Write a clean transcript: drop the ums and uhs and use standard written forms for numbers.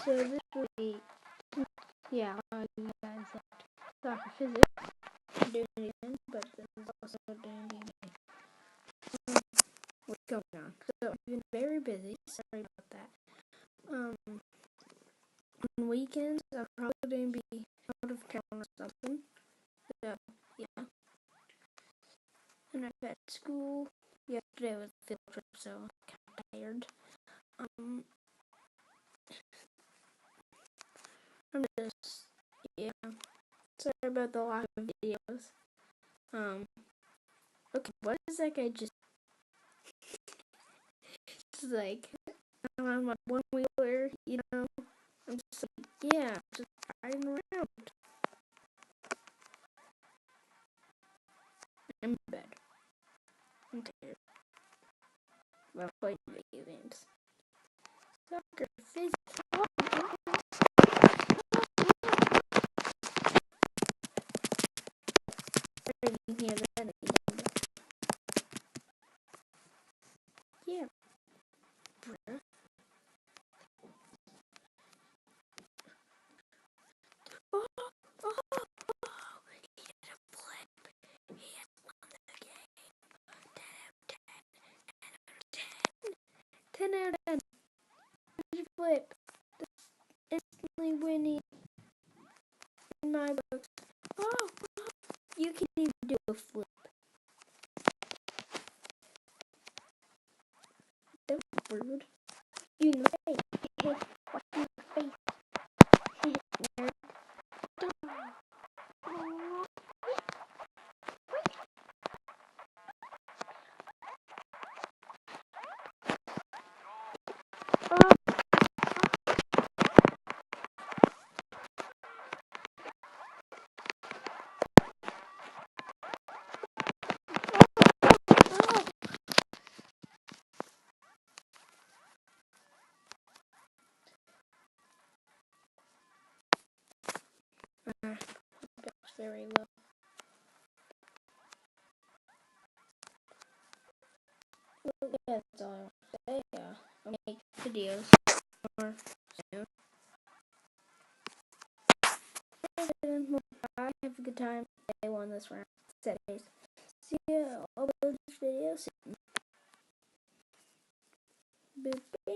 So this week, yeah, you guys left soccer physics. I'm doing it again, but this is also doing DNA. What's going on? So I've been very busy. Sorry about that. On weekends, I'm probably going to be out of town or something. So, yeah. And I've had school. Yesterday was a field trip, so I'm kind of tired. I'm just, yeah. Sorry about the lack of videos. Okay, what is that guy just like, I'm on my one wheeler, you know? I'm just like, yeah, just riding around. I'm in bed. I'm tired. I'm playing video games. Soccer, physics. Oh, I didn't hear that again, but yeah, bruh. Oh, oh, oh, he did a flip. He has won the game. 10 out of 10. 10 out of 10. Did a flip. Instantly winning in my books. Oh, you can even do a flip. That was rude. You in the face. Watch you in the face. Nerd. That's very low. Well, yeah, that's all I want to say. I'll make videos more soon. Bye. Have a good time. I won this round. 7 days. See you. I'll upload this video soon. Boop.